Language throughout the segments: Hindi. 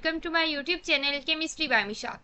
welcome to my YouTube channel Chemistry by Misha.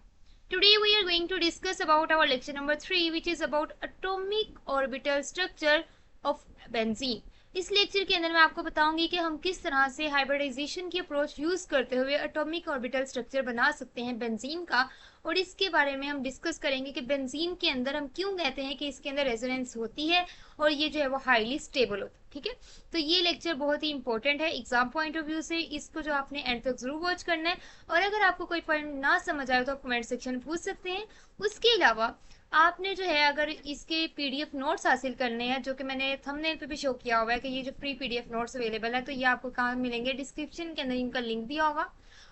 Today we are going to discuss about our lecture number 3 which is about atomic orbital structure of benzene. इस लेक्चर के अंदर मैं आपको बताऊंगी कि हम किस तरह से हाइब्रिडाइजेशन की अप्रोच यूज करते हुए एटॉमिक ऑर्बिटल स्ट्रक्चर बना सकते हैं बेंजीन का, और इसके बारे में हम डिस्कस करेंगे कि बेंजीन के अंदर हम क्यों कहते हैं कि इसके अंदर रेजोनेंस होती है और ये जो है वो हाईली स्टेबल होता है। ठीक है, तो ये लेक्चर बहुत ही इंपॉर्टेंट है एग्जाम पॉइंट ऑफ व्यू से, इसको जो आपने एंड तक जरूर वॉच करना है, और अगर आपको कोई पॉइंट ना समझ आए तो आप कमेंट सेक्शन में पूछ सकते हैं। उसके अलावा आपने जो है अगर इसके पीडीएफ नोट्स हासिल करने हैं, जो कि मैंने थंबनेल पे भी शो किया हुआ है कि ये जो फ्री पीडीएफ नोट्स अवेलेबल है, तो ये आपको कहाँ मिलेंगे, डिस्क्रिप्शन के अंदर इनका लिंक दिया होगा,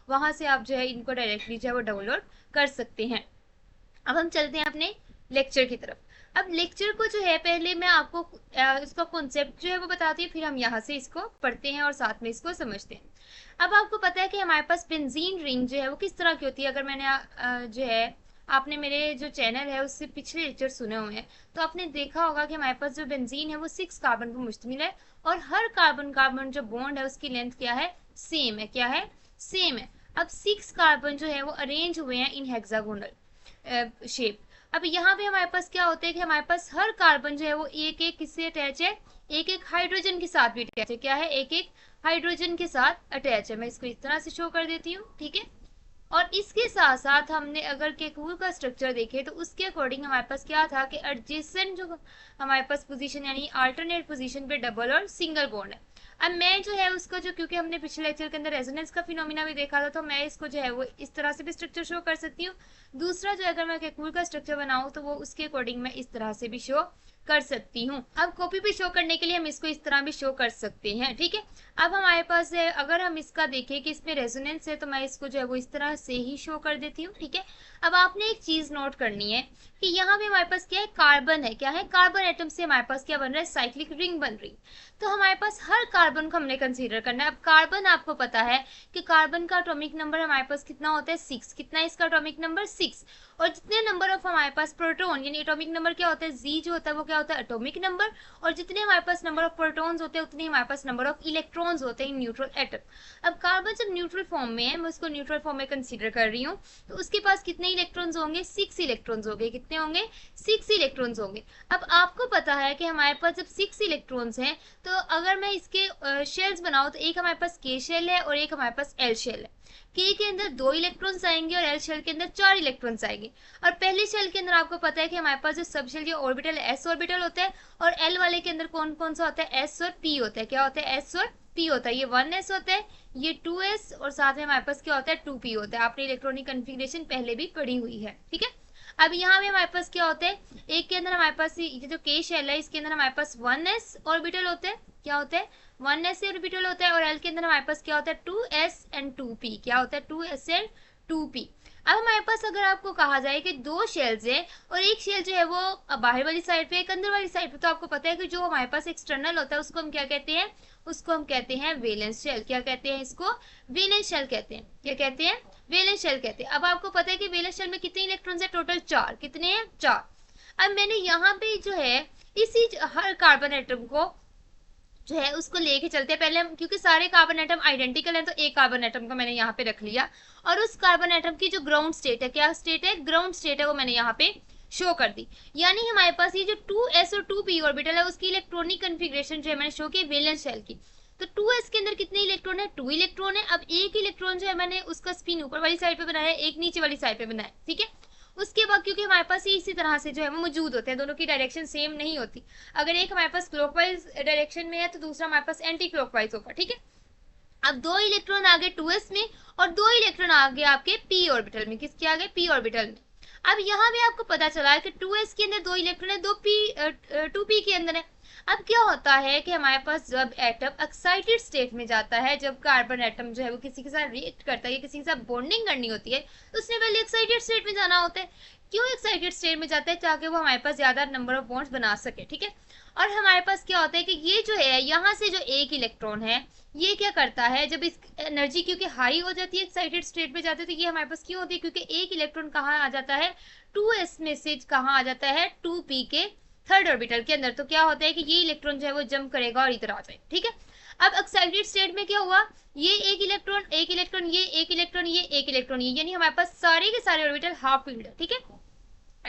वहां से आप जो है इनको डायरेक्टली जो है वो डाउनलोड कर सकते हैं। अब हम चलते हैं अपने लेक्चर की तरफ। अब लेक्चर को जो है पहले मैं आपको इसका कॉन्सेप्ट जो है वो बताती हूँ, फिर हम यहाँ से इसको पढ़ते हैं और साथ में इसको समझते हैं। अब आपको पता है कि हमारे पास बेंजीन रिंग जो है वो किस तरह की होती है। अगर मैंने जो है आपने मेरे जो चैनल है उससे पिछले लेक्चर सुने हुए हैं तो आपने देखा होगा कि हमारे पास जो बेंजीन है वो 6 कार्बन पर मुश्तमिल है, और हर कार्बन कार्बन जो बॉन्ड है उसकी लेंथ क्या है, सेम है। क्या है, सेम है। अब 6 कार्बन जो है वो अरेंज हुए हैं इन हेक्सागोनल शेप। अब यहाँ पे हमारे पास क्या होता है कि हमारे पास हर कार्बन जो है वो एक एक किससे अटैच है, एक एक हाइड्रोजन के साथ भी अटैच है। क्या है, एक एक हाइड्रोजन के साथ अटैच है। मैं इसको इस तरह से शो कर देती हूँ। ठीक है, और इसके साथ साथ हमने अगर केकूल का स्ट्रक्चर देखे तो उसके अकॉर्डिंग हमारे पास क्या था कि एडजेसेंट जो हमारे पास पोजीशन यानी अल्टरनेट पोजीशन पे डबल और सिंगल बॉन्ड है। अब मैं जो है उसको जो, क्योंकि हमने पिछले लेक्चर के अंदर रेजोनेंस का फिनोमिना भी देखा था, तो मैं इसको जो है वो इस तरह से भी स्ट्रक्चर शो कर सकती हूँ। दूसरा जो अगर मैं केकूल का स्ट्रक्चर बनाऊँ तो वो उसके अकॉर्डिंग मैं इस तरह से भी शो कर सकती हूँ। अब कॉपी पे शो करने के लिए हम इसको इस तरह भी शो कर सकते हैं। ठीक है, अब हमारे पास है, अगर हम इसका देखें कि इसमें रेजोनेंस है तो मैं इसको जो है वो इस तरह से ही शो कर देती हूँ। ठीक है, अब आपने एक चीज नोट करनी है कि यहाँ पे हमारे पास क्या है, कार्बन है। क्या है, कार्बन एटम से हमारे पास क्या बन रहा है, साइक्लिक रिंग बन रही। तो हमारे पास हर कार्बन को हमने कंसीडर करना है। अब कार्बन आपको पता है कि कार्बन का एटॉमिक नंबर हमारे पास कितना होता है, 6। कितना है इसका एटॉमिक नंबर, 6। और जितने नंबर ऑफ हमारे पास प्रोटॉन यानी एटॉमिक नंबर क्या होता है, जी जो होता है वो क्या होता है, एटॉमिक नंबर। और जितने हमारे पास नंबर ऑफ प्रोटॉन्स होते हैं उतने हमारे पास नंबर ऑफ इलेक्ट्रॉन्स होते हैं इन न्यूट्रल एटम। अब कार्बन जब न्यूट्रल फॉर्म में है, मैं उसको न्यूट्रल फॉर्म में कंसीडर कर रही हूँ, तो उसके पास कितने इलेक्ट्रॉन्स होंगे, 6 इलेक्ट्रॉन्स होंगे। कितने होंगे, 6 इलेक्ट्रॉन्स होंगे। अब आपको पता है कि हमारे पास जब 6 इलेक्ट्रॉन्स हैं तो अगर मैं इसके शेल्स बनाऊं तो एक हमारे पास के शेल है और एक हमारे पास एल शेल है। के अंदर 2 इलेक्ट्रॉन्स आएंगे और एल शेल के अंदर 4 इलेक्ट्रॉन्स आएंगे। और पहले शेल के अंदर आपको पता है कि हमारे पास जो सब शेल या ऑर्बिटल एस ऑर्बिटल होता है, और एल वाले के अंदर कौन कौन सा होता है, एस और पी होता है। क्या होता है, एस और पी होता है। ये 1s होता है, ये 2s, और साथ में हमारे पास क्या होता है, 2p होता है। आपने इलेक्ट्रॉनिक कन्फिग्रेशन पहले भी पढ़ी हुई है। ठीक है, अब यहाँ पे हमारे पास क्या होता है, एक के अंदर हमारे पास ये जो के शेल है इसके अंदर हमारे पास 1s ऑर्बिटल होता है। क्या होता है, 1s ऑर्बिटल होता है। और एल के अंदर हमारे पास क्या होता है, 2s एंड 2p। क्या होता है, 2s एंड 2p। अब हमारे पास अगर आपको कहा जाए कि 2 शेल्स है और एक शेल जो है वो बाहर वाली साइड पे एक अंदर वाली साइड पे, तो आपको पता है कि जो हमारे पास एक्सटर्नल होता है उसको हम क्या कहते हैं, उसको हम कहते हैं वैलेंस शेल। क्या कहते हैं इसको, वैलेंस शेल कहते हैं। क्या कहते हैं, वैलेंस शेल कहते हैं। अब आपको पता है कि वैलेंस शेल में कितने इलेक्ट्रॉन्स है, टोटल 4। कितने हैं, 4। अब मैंने यहाँ पे जो है इसी हर कार्बन एटम को जो है उसको लेके चलते हैं पहले हम, क्योंकि सारे कार्बन एटम आइडेंटिकल हैं तो एक कार्बन एटम को मैंने यहाँ पे रख लिया, और उस कार्बन एटम की जो ग्राउंड स्टेट है, क्या स्टेट है, ग्राउंड स्टेट है, वो मैंने यहाँ पे शो कर दी। यानी हमारे पास ये जो 2s और 2p ऑर्बिटल है उसकी इलेक्ट्रॉनिक कन्फिग्रेशन जो है मैंने शो की वैलेंस शेल की। तो 2s के अंदर कितने इलेक्ट्रॉन है, 2 इलेक्ट्रॉन है। अब एक इलेक्ट्रॉन जो है मैंने उसका स्पिन ऊपर वाली साइड पे बनाया, एक नीचे वाली साइड पे बनाया। ठीक है, उसके बाद क्योंकि हमारे पास ये इसी तरह से जो है वो मौजूद होते हैं, दोनों की डायरेक्शन सेम नहीं होती। अगर एक हमारे पास क्लॉकवाइज डायरेक्शन में है तो दूसरा हमारे पास एंटी क्लॉकवाइज होगा। ठीक है, अब 2 इलेक्ट्रॉन आ गए 2s में और 2 इलेक्ट्रॉन आ गए आपके p ऑर्बिटल में। किसके आ गए, p ऑर्बिटल में। अब यहाँ भी आपको पता चला है कि 2s के अंदर 2 इलेक्ट्रॉन है, 2p के अंदर है। अब क्या होता है कि हमारे पास जब एटम एक्साइटेड स्टेट में जाता है, जब कार्बन एटम जो है वो किसी के साथ रिएक्ट करता है या किसी के साथ बॉन्डिंग करनी होती है, तो उसने पहले एक्साइटेड स्टेट में जाना होता है। क्यों एक्साइटेड स्टेट में जाता है, ताकि वो हमारे पास ज्यादा नंबर ऑफ बॉन्ड्स बना सके। ठीक है, और हमारे पास क्या होता है कि ये जो है यहाँ से जो एक इलेक्ट्रॉन है ये क्या करता है, जब इस एनर्जी क्योंकि हाई हो जाती है एक्साइटेड स्टेट में जाते हैं, तो ये हमारे पास क्यों होती है, क्योंकि एक इलेक्ट्रॉन कहाँ आ जाता है, 2s में से कहाँ आ जाता है, 2p के थर्ड ऑर्बिटल के अंदर। तो क्या होता है कि ये इलेक्ट्रॉन जो है वो जंप करेगा और इधर आ जाए। ठीक है, अब एक्साइटेड स्टेट में क्या हुआ, ये एक इलेक्ट्रॉन, एक इलेक्ट्रॉन, ये एक इलेक्ट्रॉन, ये एक इलेक्ट्रॉन, ये यानी हमारे पास सारे के सारे ऑर्बिटल हाफ फील्ड है, ठीक है,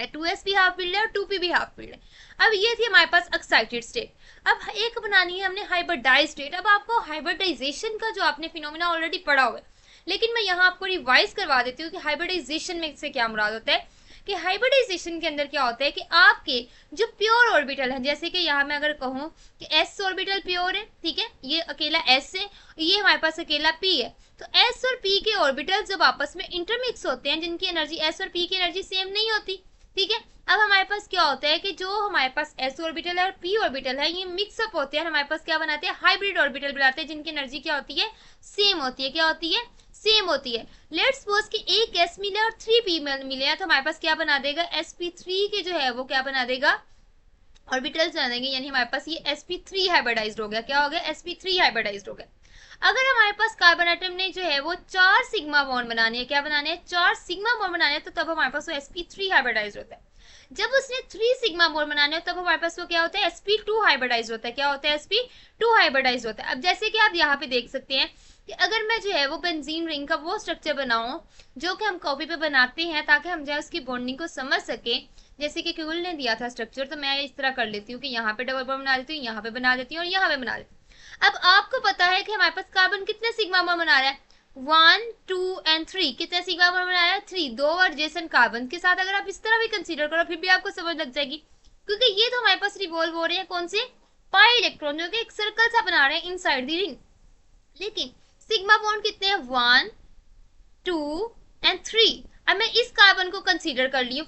2s भी हाफ फील्ड है और 2p भी हाफ फील्ड है। अब ये थी हमारे पास एक्साइटेड स्टेट। अब एक बनानी है हमने हाइब्रिडाइज स्टेट। अब आपको हाइब्रिडाइजेशन का जो आपने फिनोमेना ऑलरेडी पढ़ा हुआ है, लेकिन मैं यहाँ आपको रिवाइज करवा देती हूँ कि हाइब्रिडाइजेशन में से क्या मुराद होता है। कि हाइब्रिडाइजेशन के अंदर क्या होता है कि आपके जो प्योर ऑर्बिटल है, जैसे कि यहाँ मैं अगर कहूँ कि s ऑर्बिटल प्योर है, ठीक है, ये अकेला s है, ये हमारे पास अकेला p है, तो s और p के ऑर्बिटल जब आपस में इंटरमिक्स होते हैं, जिनकी एनर्जी s और p की एनर्जी सेम नहीं होती, ठीक है। अब हमारे पास क्या होता है कि जो हमारे पास s ऑर्बिटल है और p ऑर्बिटल है, ये मिक्सअप होते हैं, हमारे पास क्या बनाते हैं, हाइब्रिड ऑर्बिटल बनाते हैं, जिनकी एनर्जी क्या होती है, सेम होती है। क्या होती है, सेम होती है। लेट्स सपोज कि एक s मिले और 3p मिले, तो हमारे पास क्या बना देगा, sp3 के जो है वो क्या बना देगा, ऑर्बिटल्स बना देंगे, यानी हमारे पास ये sp3 हाइब्रिडाइज्ड हो गया। क्या हो गया, sp3 हाइब्रिडाइज्ड हो गया। अगर हमारे पास कार्बन एटम ने जो है वो 4 सिग्मा बॉन्ड बनाने हैं, क्या बनाने हैं, 4 सिग्मा बॉन्ड बनाने हैं, तो तब हमारे पास वो sp3 हाइब्रिडाइज्ड होता है। जब उसने 3 सिग्मा बॉन्ड बनाने हो, तब हमारे पास वो क्या होता है, sp2 हाइब्रिडाइज्ड होता है। क्या होता है, sp2 हाइब्रिडाइज्ड होता है। अब जैसे कि आप यहाँ पे देख सकते हैं कि अगर मैं जो है वो बेंजीन रिंग का वो स्ट्रक्चर बनाऊं जो कि हम कॉपी पे बनाते हैं, ताकि हम जो है उसकी बॉन्डिंग को समझ सके, जैसे कि क्यूल ने दिया था स्ट्रक्चर, तो मैं इस तरह कर लेती हूँ कि यहाँ पे डबल बॉन्ड बना देती हूँ, यहाँ पे बना देती हूँ और यहाँ पे बना देती हूँ। अब आपको पता है कि हमारे पास कार्बन कितने सिग्मा बॉन्ड बना रहा है, 1 2 एंड 3। कितने सिग्मा बॉन्ड बना रहा है, 3। दो एडजेसेंट कार्बन के साथ अगर आप इस तरह भी कंसीडर करो, फिर भी आपको समझ लग जाएगी, क्योंकि ये तो हमारे पास रिवॉल्व हो रहे हैं कौन से, पाई इलेक्ट्रॉन, जो कि एक सर्कल सा बना रहे हैं इनसाइड द रिंग। लेकिन सिग्मा बॉन्ड कितने हैं, 1 2 एंड 3। अब मैं इस कार्बन को कंसीडर कर ली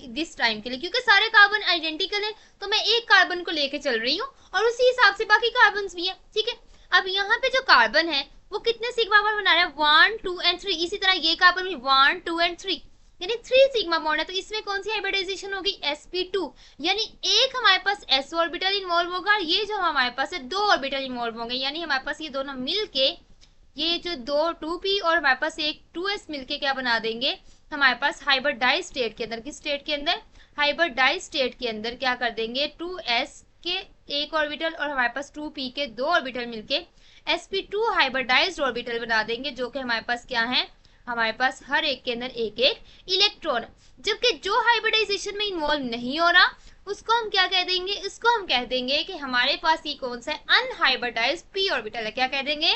दिस टाइम के लिए, क्योंकि सारे कार्बन आइडेंटिकल हैं, तो मैं एक कार्बन को लेके चल रही हूँ और उसी हिसाब से बाकी कार्बन भी हैं, ठीक है। अब यहाँ पे जो कार्बन है वो कितने सिग्मा बॉन्ड बना रहा है, 1 2 एंड 3। इसी तरह ये कार्बन भी 1 2 एंड 3, यानी 3 सिग्मा बॉन्ड है। तो इसमें कौन सी हाइब्रिडाइजेशन होगी, sp2, यानी एक हमारे पास s ऑर्बिटल इन्वॉल्व होगा, ये जो हमारे पास है 2 ऑर्बिटल इन्वॉल्व होंगे, यानी हमारे पास ये दोनों मिलके, ये जो दो 2p और हमारे पास एक 2s मिलके क्या बना देंगे, हमारे पास हाइब्रिडाइज स्टेट के अंदर, किस स्टेट के अंदर, हाइब्रिडाइज स्टेट के अंदर क्या कर देंगे, 2s के एक ऑर्बिटल और हमारे पास 2p के 2 ऑर्बिटल मिलके sp2 हाइब्रिडाइज्ड ऑर्बिटल बना देंगे, जो कि हमारे पास क्या है, हमारे पास हर एक के अंदर एक एक इलेक्ट्रॉन। जबकि जो हाइब्रिडाइजेशन में इन्वॉल्व नहीं हो रहा, उसको हम क्या कह देंगे, उसको हम कह देंगे कि हमारे पास ये कौन सा है, अनहाइब्रिडाइज्ड p ऑर्बिटल है। क्या कह देंगे,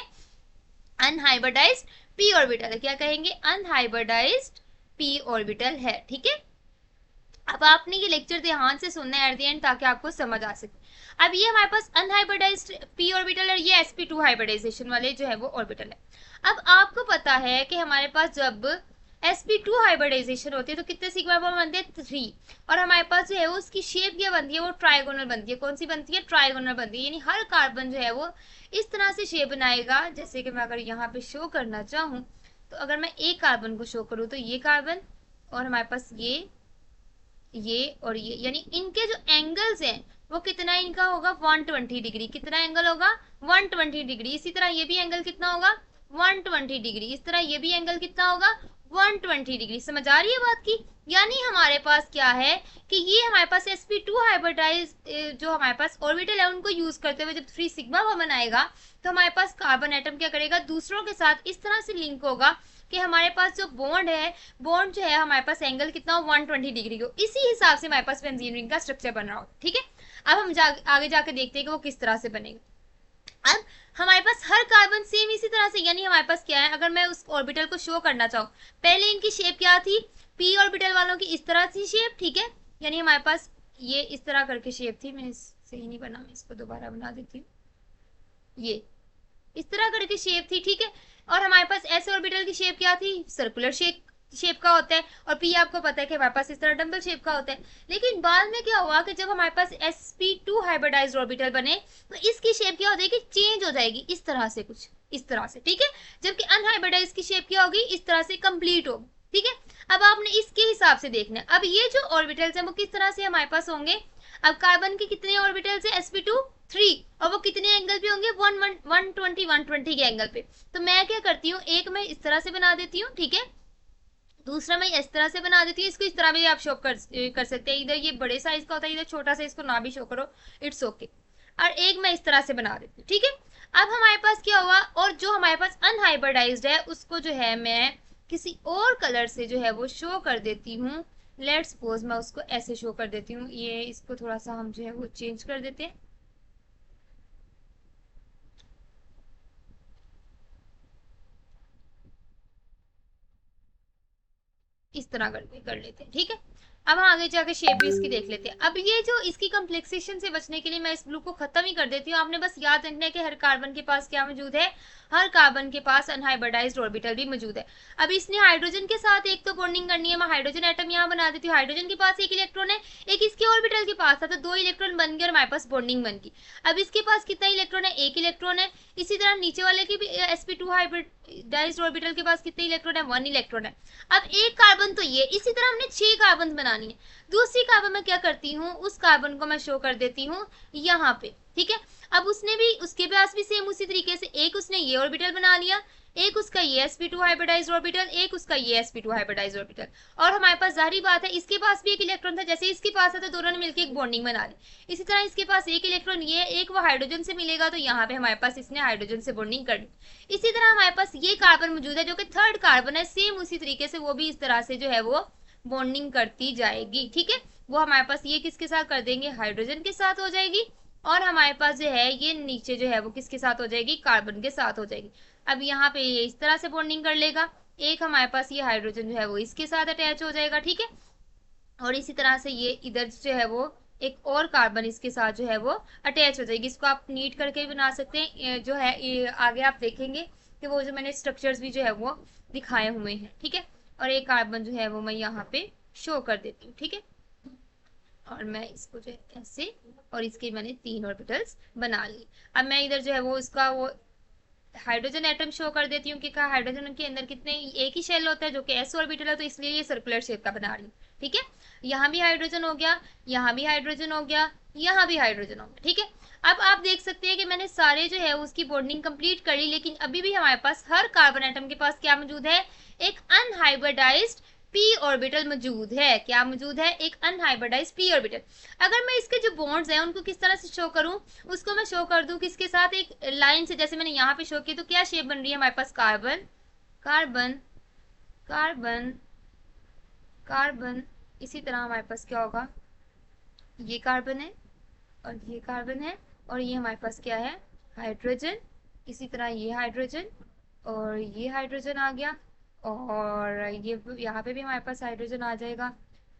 अनहाइब्रिडाइज्ड p ऑर्बिटल है। क्या कहेंगे, अनहाइब्रिडाइज्ड p ऑर्बिटल है, ठीक है। अब आपने ये लेक्चर ध्यान से सुनना है एट द एंड, ताकि आपको समझ आ सके। अब ये हमारे पास अनहाइब्रिडाइज्ड p ऑर्बिटल और ये sp2 हाइब्रिडाइजेशन वाले जो है वो ऑर्बिटल है। अब आपको पता है कि हमारे पास जब sp2 हाइब्रिडाइजेशन होती है तो कितने सिग्मा बॉन्ड बनते हैं, 3। और हमारे पास जो है वो उसकी शेप क्या बनती है, वो ट्राइगोनल बनती है। कौन सी बनती है, ट्राइगोनल बनती है, यानी हर कार्बन जो है वो इस तरह से शेप बनाएगा। जैसे कि मैं अगर यहाँ पे शो करना चाहूँ, तो अगर मैं एक कार्बन को शो करूँ, तो ये कार्बन और हमारे पास ये और ये, यानी इनके जो एंगल्स हैं वो कितना इनका होगा, 120 डिग्री। कितना एंगल होगा, 120 डिग्री। इसी तरह ये भी एंगल कितना होगा, 120 डिग्री। इस तरह ये भी एंगल कितना होगा, 120 डिग्री। समझ आ रही है बात की, यानी हमारे पास क्या है कि ये हमारे पास sp2 हाइब्रिडाइज जो हमारे पास ऑर्बिटल है, उनको यूज करते हुए जब 3 सिग्मा बनाएगा, तो हमारे पास कार्बन एटम क्या करेगा, दूसरों के साथ इस तरह से लिंक होगा कि हमारे पास जो बॉन्ड है, बॉन्ड जो है हमारे पास एंगल कितना हो, 120 डिग्री को। इसी हिसाब से हमारे पास बेंजीन रिंग का स्ट्रक्चर बन रहा होगा, ठीक है। अब हम आगे जाके देखते हैं कि वो किस तरह से बनेगा। अब हमारे पास हर कार्बन सेम इसी तरह से, यानी हमारे पास क्या है, अगर मैं उस ऑर्बिटल को शो करना चाहूँ, पहले इनकी शेप क्या थी, p ऑर्बिटल वालों की इस तरह से शेप, ठीक है, यानी हमारे पास ये इस तरह करके शेप थी। मैं सही नहीं बना, मैं इसको दोबारा बना देती हूँ, ये इस तरह करके शेप थी, ठीक है। और हमारे पास s ऑर्बिटल की शेप क्या थी, सर्कुलर शेप का होता है, और p आपको पता है कि हमारे पास इस तरह डंबल शेप का होता है। लेकिन बाद में क्या हुआ कि जब हमारे पास sp2 हाइब्रिडाइज्ड ऑर्बिटल बने, तो इसकी शेप क्या हो जाएगी, चेंज हो जाएगी, इस तरह से, कुछ इस तरह से, ठीक है। जबकि अनहाइब्रिडाइज की शेप क्या होगी, इस तरह से कंप्लीट होगी, ठीक है। अब आपने इसके हिसाब से देखना है। अब ये जो ऑर्बिटल्स हैं वो किस तरह से हमारे पास होंगे, अब कार्बन के कितने ऑर्बिटल्स है, sp2 3, और वो कितने एंगल पे होंगे, 120 के एंगल पे। तो मैं क्या करती हूँ, एक मैं इस तरह से बना देती हूँ, ठीक है, दूसरा मैं इस तरह से बना देती हूँ। इसको इस तरह भी आप शो कर सकते हैं, इधर ये बड़े साइज का होता है, इधर छोटा सा, इसको ना भी शो करो, इट्स ओके। और एक मैं इस तरह से बना देती हूँ, ठीक है। अब हमारे पास क्या हुआ, और जो हमारे पास अनहाइब्रिडाइज्ड है उसको जो है मैं किसी और कलर से जो है वो शो कर देती हूँ। लेट्स सपोज मैं उसको ऐसे शो कर देती हूँ, ये इसको थोड़ा सा हम जो है वो चेंज कर देते हैं। इस तरह कर लेते हैं, ठीक है। अब हम आगे जाके शेप भी इसकी देख लेते हैं। अब ये जो इसकी कम्प्लेक्सेशन से बचने के लिए मैं इस ब्लू को खत्म ही कर देती हूँ। आपने बस याद रखना है कि हर कार्बन के पास क्या मौजूद है, हर कार्बन के पास अनहाइब्रिडाइज्ड ऑर्बिटल भी मौजूद है। अब इसने हाइड्रोजन के साथ एक तो बॉन्डिंग करनी है, मैं हाइड्रोजन एटम यहाँ बना देती हूँ। हाइड्रोजन के पास एक इलेक्ट्रॉन है, एक इसके ऑर्बिटल के पास था, तो 2 इलेक्ट्रॉन बन गए और हमारे पास बॉन्डिंग बन गई। अब इसके पास कितना इलेक्ट्रॉन है, 1 इलेक्ट्रॉन है। इसी तरह नीचे वाले की भी sp2 हाइब्रिडाइज्ड ऑर्बिटल के पास कितने इलेक्ट्रॉन है, 1 इलेक्ट्रॉन है। अब एक कार्बन तो ये, इसी तरह हमने 6 कार्बन बनानी है। दूसरी कार्बन में क्या करती हूँ, उस कार्बन को मैं शो कर देती हूँ यहाँ पे, ठीक है। अब उसने भी, उसके पास भी सेम उसी तरीके से एक उसने ये ऑर्बिटल बना लिया, एक उसका ये sp2 हाइब्रिडाइज्ड ऑर्बिटल, एक उसका ये sp2 हाइब्रिडाइज्ड ऑर्बिटल। और हमारे पास जाहिर बात है इसके पास भी एक इलेक्ट्रॉन था, जैसे इसके पास है तो दोनों ने मिलकर एक बॉन्डिंग बना ली। इसी तरह इसके पास एक इलेक्ट्रॉन ये, एक वो हाइड्रोजन से मिलेगा, तो यहाँ पे हमारे पास इसने हाइड्रोजन से बॉन्डिंग कर ली। इसी तरह हमारे पास ये कार्बन मौजूद है जो कि 3rd कार्बन है, सेम उसी तरीके से वो भी इस तरह से जो है वो बॉन्डिंग करती जाएगी, ठीक है। वो हमारे पास ये किसके साथ कर देंगे, हाइड्रोजन के साथ हो जाएगी। और हमारे पास जो है ये नीचे जो है वो किसके साथ हो जाएगी, कार्बन के साथ हो जाएगी। अब यहाँ पे ये इस तरह से बॉन्डिंग कर लेगा। एक हमारे पास ये हाइड्रोजन जो है वो इसके साथ अटैच हो जाएगा, ठीक है। और इसी तरह से ये इधर जो है वो एक और कार्बन इसके साथ जो है वो अटैच हो जाएगी। इसको आप नीट करके भी बना सकते हैं, जो है ये आगे आप देखेंगे कि वो जो मैंने स्ट्रक्चर्स भी जो है वो दिखाए हुए हैं, ठीक है। और एक कार्बन जो है वो मैं यहाँ पे शो कर देती हूँ, ठीक है। और मैं इसको जो है ऐसे, और इसके मैंने 3 ऑर्बिटल्स बना ली। अब मैं इधर जो है वो इसका वो हाइड्रोजन एटम शो कर देती हूँ कि हाइड्रोजन के अंदर कितने, एक ही शेल होता है जो कि s ऑर्बिटल है, तो इसलिए ये सर्कुलर शेप का बना रही हूँ, ठीक है। यहाँ भी हाइड्रोजन हो गया, यहाँ भी हाइड्रोजन हो गया, यहाँ भी हाइड्रोजन हो गया, ठीक है। अब आप देख सकते हैं कि मैंने सारे जो है उसकी बॉन्डिंग कंप्लीट कर ली, लेकिन अभी भी हमारे पास हर कार्बन एटम के पास क्या मौजूद है, एक अनहाइब्रिडाइज्ड p ऑर्बिटल मौजूद है। क्या मौजूद है, एक अनहाइब्रिडाइज्ड p ऑर्बिटल। अगर मैं इसके जो बॉन्ड्स हैं उनको किस तरह से शो करूं, उसको मैं शो कर दूं किसके साथ, एक लाइन से, जैसे मैंने यहाँ पे शो किया, तो क्या शेप बन रही है हमारे पास, कार्बन कार्बन कार्बन कार्बन। इसी तरह हमारे पास क्या होगा, ये कार्बन है और ये कार्बन है, और ये हमारे पास क्या है, हाइड्रोजन। इसी तरह ये हाइड्रोजन और ये हाइड्रोजन आ गया, और ये यहाँ पे भी हमारे पास हाइड्रोजन आ जाएगा,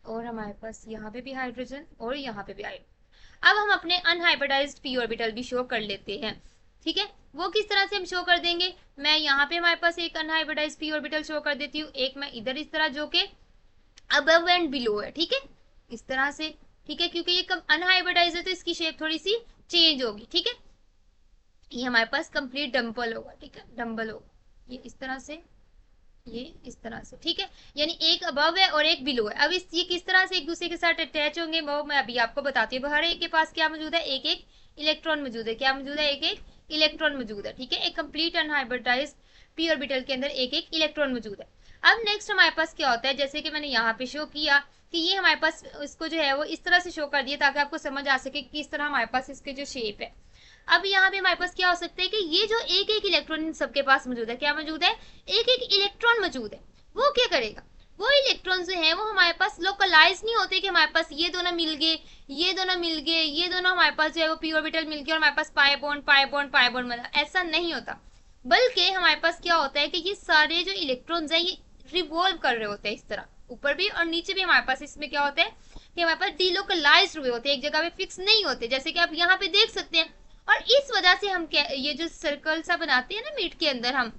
और हमारे पास यहाँ पे भी हाइड्रोजन, और यहाँ पे भी हाइड्रोजन। अब हम अपने अनहाइब्रिडाइज्ड p ऑर्बिटल भी शो कर लेते हैं, ठीक है। वो किस तरह से हम शो कर देंगे, मैं यहाँ पे हमारे पास एक अनहाइब्रिडाइज्ड p ऑर्बिटल शो कर देती हूँ, एक मैं इधर इस तरह जो कि अबव एंड बिलो है, ठीक है, इस तरह से, ठीक है। क्योंकि ये अनहाइब्रिडाइज्ड है तो इसकी शेप थोड़ी सी चेंज होगी, ठीक है। ये हमारे पास कंप्लीट डम्बल होगा, ठीक है, डम्बल होगा, ये इस तरह से, ये इस तरह से, ठीक है। यानी एक अबव है और एक बिलो है। अब इस ये किस तरह से एक दूसरे के साथ अटैच होंगे वो मैं अभी आपको बताती हूँ। हर एक के पास क्या मौजूद है, एक एक इलेक्ट्रॉन मौजूद है। क्या मौजूद है, एक एक इलेक्ट्रॉन मौजूद है, ठीक है। एक कंप्लीट अनहाइब्रिडाइज्ड p ऑर्बिटल के अंदर एक एक इलेक्ट्रॉन मौजूद है। अब नेक्स्ट हमारे पास क्या होता है, जैसे कि मैंने यहाँ पे शो किया कि ये हमारे पास इसको जो है वो इस तरह से शो कर दिया ताकि आपको समझ आ सके कि किस तरह हमारे पास इसके जो शेप है। अब यहाँ पे हमारे पास क्या हो सकता है कि ये जो एक एक इलेक्ट्रॉन सबके पास मौजूद है, क्या मौजूद है, एक एक इलेक्ट्रॉन मौजूद है। वो क्या करेगा, वो इलेक्ट्रॉन जो है वो हमारे पास लोकलाइज नहीं होते कि हमारे पास ये दोनों मिल गए, ये दोनों मिल गए, ये दोनों हमारे पास जो है वो p ऑर्बिटल मिल गया और हमारे पास pi bond pi bond pi bond बना, ऐसा नहीं होता। बल्कि हमारे पास क्या होता है कि ये सारे जो इलेक्ट्रॉन्स हैं ये रिवॉल्व कर रहे होते हैं इस तरह, ऊपर भी और नीचे भी। हमारे पास इसमें क्या होता है कि हमारे पास डीलोकलाइज्ड हुए होते हैं, एक जगह पे फिक्स नहीं होते, जैसे कि आप यहाँ पे देख सकते हैं। और इस वजह से हम क्या, ये जो सर्कल सा बनाते हैं ना मीट के अंदर, हम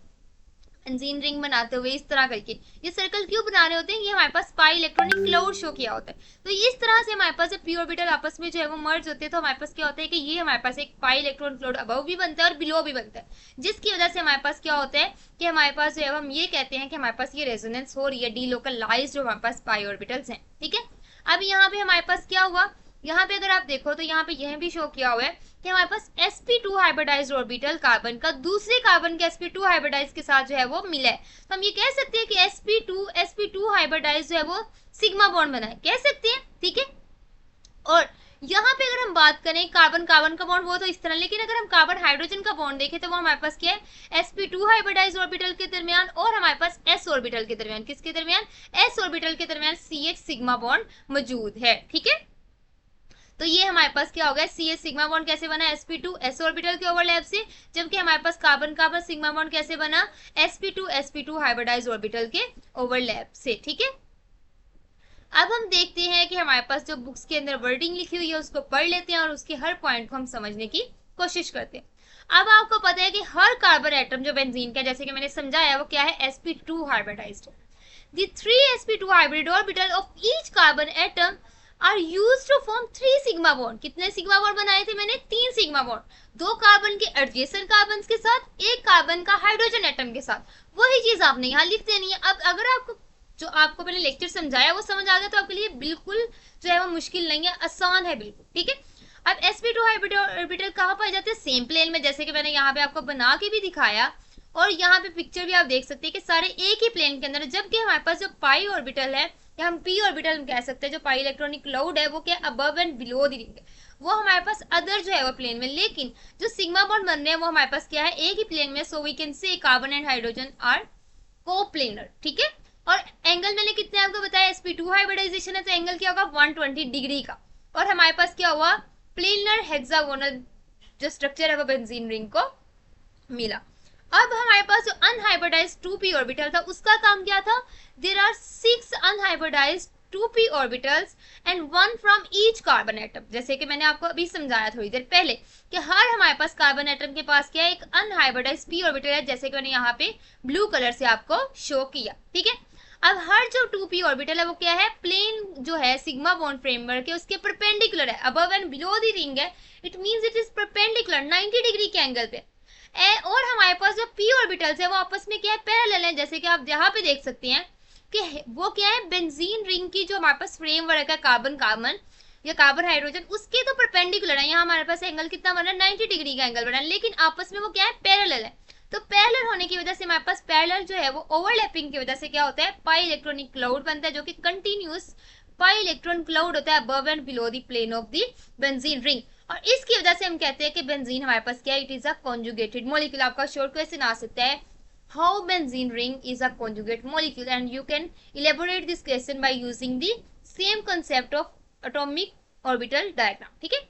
बेंजीन रिंग बनाते हुए इस तरह करके ये सर्कल क्यों बना रहे होते हैं, ये हमारे पास पाई इलेक्ट्रॉनिक क्लाउड शो किया होता है। तो इस तरह से हमारे पास जब p ऑर्बिटल आपस में जो है वो मर्ज होते हैं तो हमारे पास क्या होता है कि ये हमारे पास एक पाई इलेक्ट्रॉन क्लाउड अबव भी बनता है और बिलो भी बनता है, जिसकी वजह से हमारे पास क्या होता है कि हमारे पास जो है हम ये कहते हैं कि हमारे पास ये रेजोनेंस हो रही है, डीलोकलाइज्ड जो हमारे पास पाई ऑर्बिटल्स हैं, ठीक है। अब यहाँ पे हमारे पास क्या हुआ, यहाँ पे अगर आप देखो तो यहाँ पे यह भी शो किया हुआ है कि हमारे पास sp2 हाइब्रिडाइज्ड ऑर्बिटल कार्बन का दूसरे कार्बन के sp2 हाइब्रिडाइज के साथ जो है वो मिला है। तो हम ये कह सकते हैं कि sp2 हाइब्रिडाइज जो है वो सिग्मा बॉन्ड बना है, कह सकते हैं, ठीक है। और यहाँ पे अगर हम बात करें कार्बन कार्बन का बॉन्ड वो तो इस तरह, लेकिन अगर हम कार्बन हाइड्रोजन का बॉन्ड देखें तो वो हमारे पास क्या है, sp2 हाइब्रिडाइज्ड ऑर्बिटल के दरमियान और हमारे पास s ऑर्बिटल के दरमियान, किसके दरमियान, s ऑर्बिटल के दरमियान CH सिग्मा बॉन्ड मौजूद है। ठीक है, तो ये हमारे पास क्या हो गया, CH सिग्मा बॉन्ड कैसे बना, sp2 s ऑर्बिटल के ओवरलैप से, जबकि हमारे पास कार्बन कार्बन सिग्मा बॉन्ड कैसे बना, sp2 हाइब्रिडाइज्ड ऑर्बिटल के ओवरलैप से। ठीक है, अब हम देखते हैं कि हमारे पास जो बुक्स के अंदर वर्डिंग लिखी हुई है उसको पढ़ लेते हैं और उसके हर पॉइंट को हम समझने की कोशिश करते हैं। अब आपको पता है कि हर कार्बन एटम जो बेंजीन का, जैसे कि मैंने समझाया, वो क्या है, sp2 hybridised. The 3 sp2 hybrid orbital of each carbon atom are used to form 3 sigma bond। कितने सिग्मा बॉन्ड बनाए थे मैंने, 3 सिग्मा बॉन्ड, 2 कार्बन के एडजेसेंट कार्बन के साथ, 1 कार्बन का हाइड्रोजन एटम के साथ। वही चीज आपने यहाँ लिख देनी है। अब अगर आपको जो आपको मैंने लेक्चर समझाया वो समझ आ गया तो आपके लिए बिल्कुल जो है वो मुश्किल नहीं है, आसान है बिल्कुल। ठीक है, अब sp2 हाइब्रिड ऑर्बिटल कहाँ पाए जाते हैं, सेम प्लेन में, जैसे कि मैंने यहाँ पे आपको बना के भी दिखाया और यहाँ पे पिक्चर भी आप देख सकते हैं कि सारे एक ही प्लेन के अंदर। जबकि हमारे पास जो पाई ऑर्बिटल है या हम पी ऑर्बिटल कह सकते हैं, जो पाई इलेक्ट्रॉनिक क्लाउड है, वो क्या above and below the ring है, वो हमारे पास अदर जो है वो प्लेन में। लेकिन जो सिग्मा बॉन्ड बन रहे हैं वो हमारे पास क्या है, एक ही प्लेन में। So we can say carbon and hydrogen are coplanar. ठीक है, और एंगल मैंने कितने आपको बताया, sp2 हाइब्रिडाइजेशन है तो एंगल क्या होगा, 120 डिग्री का। और हमारे पास क्या हुआ, प्लेनर हेक्सागोनल जो स्ट्रक्चर है वो बेंजीन रिंग को मिला। अब हमारे पास जो अनहाइब्रिडाइज्ड 2p ऑर्बिटल था उसका काम क्या था, there are 6 unhybridised 2p orbitals and 1 from each carbon atom. जैसे कि मैंने आपको अभी समझाया थोड़ी देर पहले कि हर हमारे पास कार्बन एटम के पास क्या है, एक अनहाइब्रिडाइज्ड p ऑर्बिटल है, जैसे कि मैंने यहाँ पे ब्लू कलर से आपको शो किया। ठीक है, अब हर जो 2p ऑर्बिटल है वो क्या है, प्लेन जो है सिग्मा बॉन्ड फ्रेमवर्क है उसके परपेंडिकुलर है, above and below the ring है। It means it is perpendicular 90 degree के एंगल पे। और हमारे पास जो p ऑर्बिटल्स है वो आपस में क्या है, पैरेलल है, जैसे कि आप यहाँ पे देख सकते हैं कि वो क्या है, बेंजीन रिंग की जो हमारे पास फ्रेमवर्क है कार्बन कार्बन या कार्बन हाइड्रोजन, उसके तो परपेंडिकुलर है। यहाँ हमारे पास एंगल कितना बना है, 90 डिग्री का एंगल बना है, लेकिन आपस में वो क्या है, पैरेलल है। तो पैरेलल होने की वजह से हमारे पास पैरेलल जो है वो ओवरलैपिंग की वजह से क्या होता है, पाई इलेक्ट्रॉनिक क्लाउड बनता है, जो कि कंटिन्यूस पाई इलेक्ट्रॉन क्लाउड होता है above and below the plane of the benzene ring. और इसकी वजह से हम कहते हैं कि बेंजीन हमारे पास क्या है, it is a conjugated molecule. आपका शॉर्ट क्वेश्चन आ सकता है, how benzene ring is a conjugate molecule, and you can elaborate this question by using the same concept of atomic orbital diagram. ठीक है,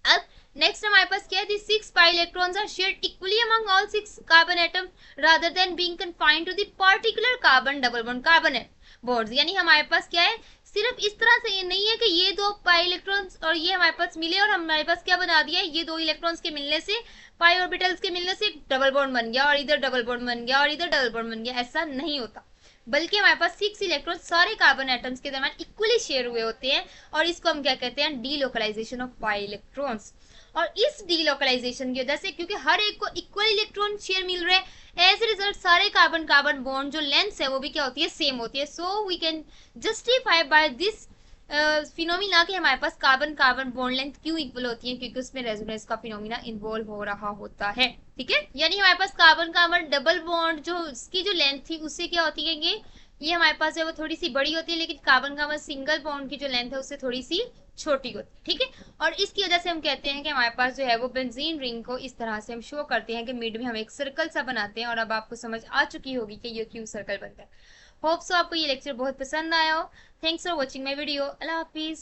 अब नेक्स्ट हमारे पास क्या है, the 6 pi electrons are shared equally among all 6 carbon atom rather than being confined to the particular carbon double bond carbon bonds. यानी हमारे पास क्या है, सिर्फ इस तरह से ये नहीं है कि ये 2 पाई इलेक्ट्रॉन्स और ये हमारे पास मिले और हमारे पास क्या बना दिया, ये 2 इलेक्ट्रॉन्स के मिलने से, पाई ऑर्बिटल्स के मिलने से डबल बॉन्ड बन गया और इधर डबल बॉन्ड बन गया और इधर डबल बॉन्ड बन गया, ऐसा नहीं होता। बल्कि हमारे पास 6 इलेक्ट्रॉन सारे कार्बन एटम्स के दरमियान इक्वली शेयर हुए होते हैं और इसको हम क्या कहते हैं, डीलोकलाइजेशन ऑफ पाई इलेक्ट्रॉन्स। और इस डीलोकलाइजेशन की वजह से, क्योंकि हर एक को इक्वल इलेक्ट्रॉन शेयर मिल रहे हैं, एज ए रिजल्ट सारे कार्बन कार्बन बॉन्ड जो लेंथ है वो भी क्या होती है, सेम होती है। So we can justify by this phenomena कि हमारे पास कार्बन कार्बन बॉन्ड लेंथ क्यों इक्वल होती है, क्योंकि उसमें रेजोनेंस का फिनोमिना इन्वॉल्व हो रहा होता है। ठीक है, यानी हमारे पास कार्बन कार्बन डबल बॉन्ड जो उसकी जो लेंथ थी उससे क्या होती है, ये हमारे पास है वो थोड़ी सी बड़ी होती है, लेकिन कार्बन कार्बन सिंगल बॉन्ड की जो लेंथ है उससे थोड़ी सी छोटी होती है। ठीक है, और इसकी वजह से हम कहते हैं कि हमारे पास जो है वो बेंजीन रिंग को इस तरह से हम शो करते हैं कि मिड में हम एक सर्कल सा बनाते हैं। और अब आपको समझ आ चुकी होगी कि ये क्यों सर्कल बनता है। होप सो आपको ये लेक्चर बहुत पसंद आया हो। Thanks for watching my video. Allah Hafiz.